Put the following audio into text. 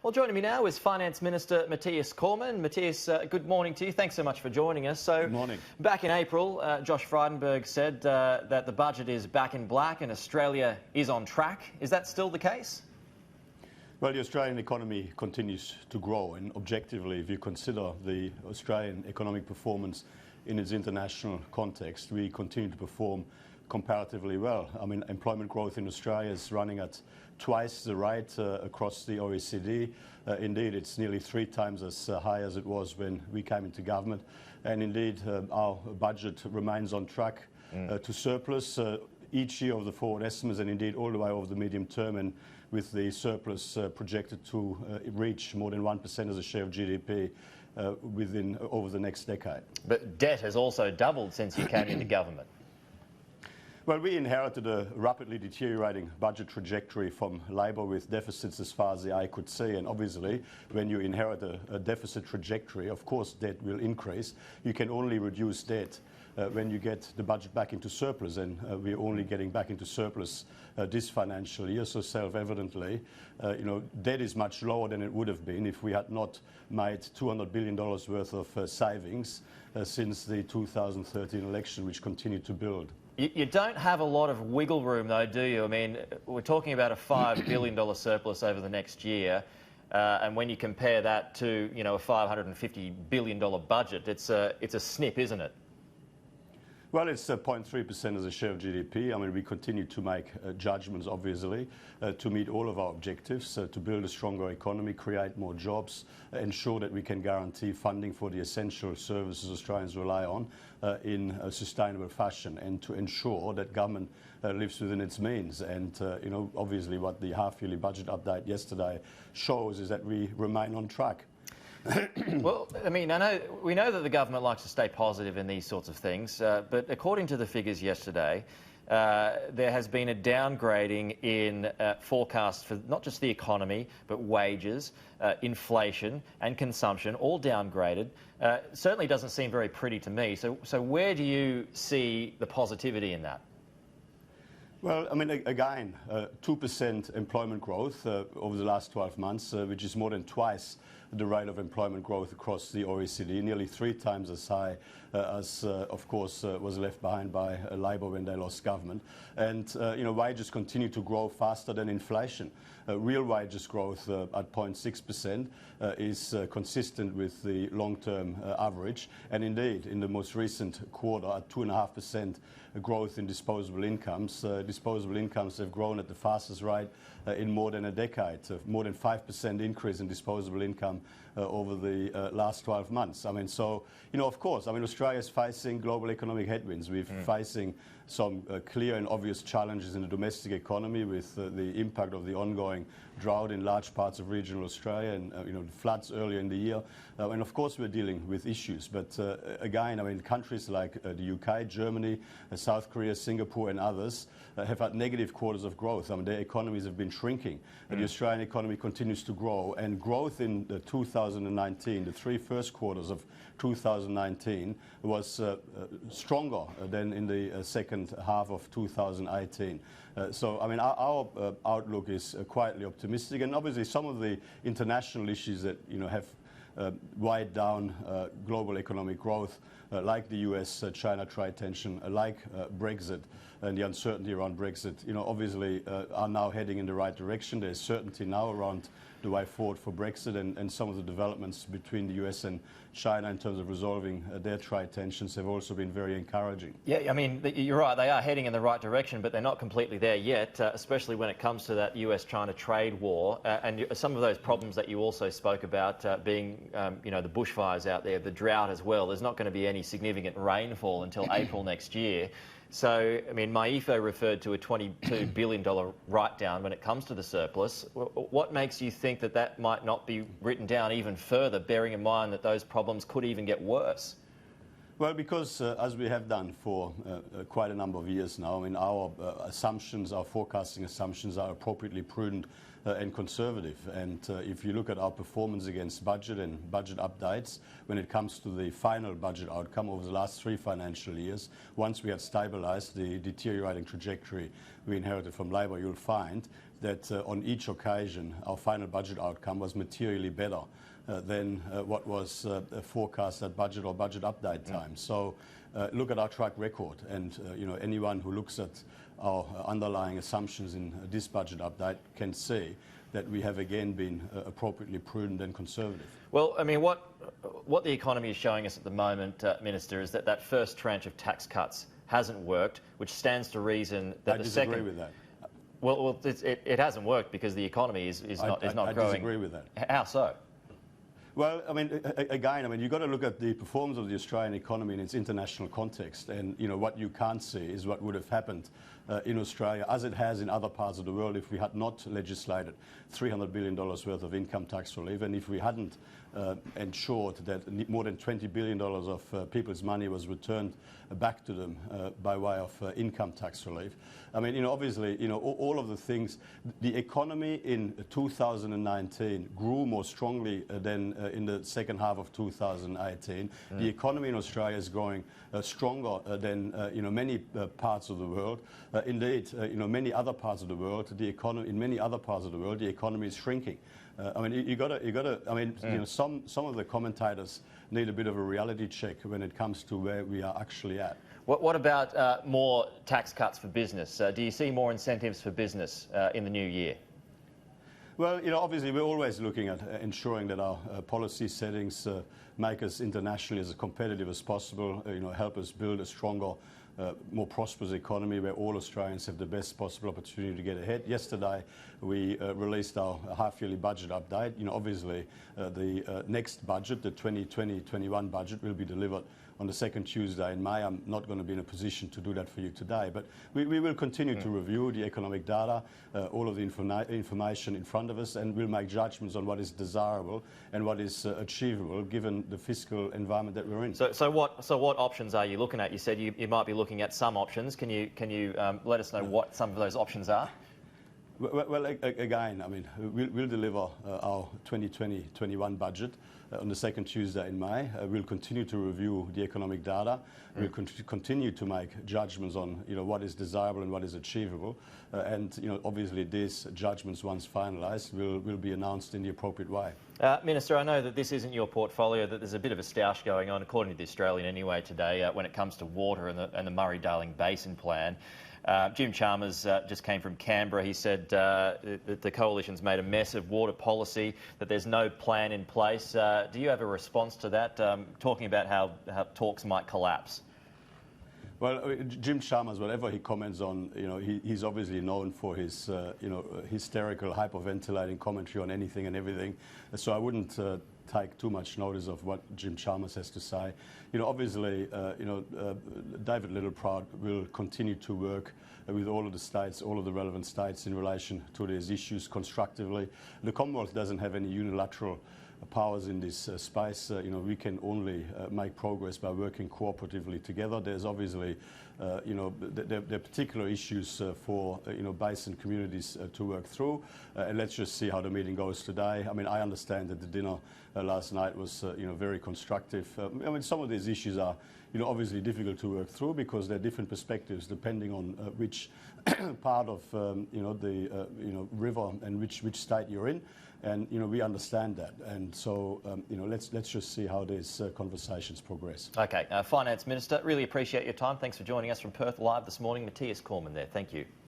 Well, joining me now is Finance Minister Mathias Cormann. Mathias, good morning to you. Thanks so much for joining us. Good morning. Back in April, Josh Frydenberg said that the budget is back in black and Australia is on track. Is that still the case? Well, the Australian economy continues to grow, and objectively, if you consider the Australian economic performance in its international context, we continue to perform comparatively well. I mean, employment growth in Australia is running at twice the rate across the OECD. Indeed, it's nearly 3 times as high as it was when we came into government. And indeed, our budget remains on track to surplus each year of the forward estimates, and indeed all the way over the medium term, and with the surplus projected to reach more than 1% as a share of GDP over the next decade. But debt has also doubled since you came into government. Well, we inherited a rapidly deteriorating budget trajectory from Labor with deficits as far as the eye could see. And obviously, when you inherit a deficit trajectory, of course, debt will increase. You can only reduce debt when you get the budget back into surplus. And we're only getting back into surplus this financial year. So self-evidently, debt is much lower than it would have been if we had not made $200 billion worth of savings since the 2013 election, which continued to build. You don't have a lot of wiggle room, though, do you? I mean, we're talking about a $5 billion surplus over the next year, and when you compare that to, a $550 billion budget, it's a snip, isn't it? Well, it's 0.3% as a share of GDP. I mean, we continue to make judgments, obviously, to meet all of our objectives, to build a stronger economy, create more jobs, ensure that we can guarantee funding for the essential services Australians rely on in a sustainable fashion, and to ensure that government lives within its means. And, obviously what the half-yearly budget update yesterday shows is that we remain on track. Well, I mean, we know that the government likes to stay positive in these sorts of things, but according to the figures yesterday, there has been a downgrading in forecasts for not just the economy, but wages, inflation and consumption, all downgraded. Certainly doesn't seem very pretty to me. So where do you see the positivity in that? Well, I mean, again, 2% employment growth over the last 12 months, which is more than twice the rate of employment growth across the OECD, nearly 3 times as high as, of course, was left behind by Labor when they lost government. And, wages continue to grow faster than inflation. Real wages growth at 0.6% is consistent with the long-term average. And indeed, in the most recent quarter, at 2.5% growth in disposable incomes. Disposable incomes have grown at the fastest rate in more than a decade, more than 5% increase in disposable income over the last 12 months. I mean, so, of course, I mean, Australia is facing global economic headwinds. We're facing some clear and obvious challenges in the domestic economy with the impact of the ongoing drought in large parts of regional Australia and, floods earlier in the year. And of course, we're dealing with issues. But again, I mean, countries like the UK, Germany, South Korea, Singapore and others have had negative quarters of growth. I mean, their economies have been shrinking. The Australian economy continues to grow, and growth in 2019, the 3 first quarters of 2019, was stronger than in the second half of 2018. So, I mean, our outlook is quietly optimistic, and obviously some of the international issues that, have weighed down global economic growth, like the US-China trade tension, like Brexit and the uncertainty around Brexit, obviously are now heading in the right direction. There's certainty now around the way forward for Brexit, and some of the developments between the US and China in terms of resolving their trade tensions have also been very encouraging. Yeah, I mean, you're right, they are heading in the right direction, but they're not completely there yet, especially when it comes to that US-China trade war, and some of those problems that you also spoke about being, the bushfires out there, the drought as well. There's not going to be any significant rainfall until April next year. So, I mean, MyEFO referred to a $22 billion write-down when it comes to the surplus. What makes you think that that might not be written down even further, bearing in mind that those problems could even get worse? Well, because as we have done for quite a number of years now, I mean, our assumptions, our forecasting assumptions are appropriately prudent and conservative. And if you look at our performance against budget and budget updates, when it comes to the final budget outcome over the last 3 financial years, once we had stabilised the deteriorating trajectory we inherited from Labor, you'll find that on each occasion our final budget outcome was materially better than what was forecast at budget or budget update time. So look at our track record, and anyone who looks at our underlying assumptions in this budget update can see that we have again been appropriately prudent and conservative. Well, I mean, what the economy is showing us at the moment, Minister, is that first tranche of tax cuts hasn't worked, which stands to reason that the second... I disagree with that. Well, it hasn't worked because the economy is not growing. I disagree with that. How so? Well, I mean, again, you've got to look at the performance of the Australian economy in its international context, and what you can't see is what would have happened in Australia, as it has in other parts of the world, if we had not legislated $300 billion worth of income tax relief, and if we hadn't ensured that more than $20 billion of people's money was returned back to them by way of income tax relief. I mean, obviously, all of the things. The economy in 2019 grew more strongly than in the second half of 2018. The economy in Australia is growing stronger than many parts of the world. Indeed, many other parts of the world, in many other parts of the world, the economy is shrinking. I mean, you got to. I mean, some of the commentators need a bit of a reality check when it comes to where we are actually at. What about more tax cuts for business? Do you see more incentives for business in the new year? Well, obviously we're always looking at ensuring that our policy settings make us internationally as competitive as possible, help us build a stronger, more prosperous economy where all Australians have the best possible opportunity to get ahead. Yesterday, we released our half-yearly budget update. Obviously, the next budget, the 2020-21 budget, will be delivered on the second Tuesday in May. I'm not going to be in a position to do that for you today, but we will continue to review the economic data, all of the information in front of us, and we'll make judgments on what is desirable and what is achievable given the fiscal environment that we're in. So what options are you looking at? You said you might be looking at some options. Can you let us know what some of those options are? Well, again, I mean, we'll deliver our 2020-21 budget on the second Tuesday in May. We'll continue to review the economic data. We'll continue to make judgments on what is desirable and what is achievable. And obviously, these judgments, once finalised, will be announced in the appropriate way. Minister, I know that this isn't your portfolio, that there's a bit of a stoush going on, according to the Australian anyway, today when it comes to water and the Murray-Darling Basin Plan. Jim Chalmers just came from Canberra. He said that the coalition's made a mess of water policy, that there's no plan in place. Do you have a response to that, talking about how talks might collapse? Well, Jim Chalmers, whatever he comments on, he's obviously known for his, hysterical, hyperventilating commentary on anything and everything. So I wouldn't take too much notice of what Jim Chalmers has to say. Obviously, David Littleproud will continue to work with all of the states, all of the relevant states in relation to these issues constructively. The Commonwealth doesn't have any unilateral powers in this space. We can only make progress by working cooperatively together. There's obviously, there are particular issues for, basin communities to work through. And let's just see how the meeting goes today. I mean, I understand that the dinner last night was, very constructive. I mean, some of these issues are, obviously difficult to work through because there are different perspectives depending on which part of, the, river and which state you're in. And we understand that, and so let's just see how these conversations progress. Okay, Finance Minister, really appreciate your time. Thanks for joining us from Perth Live this morning. Mathias Cormann there. Thank you.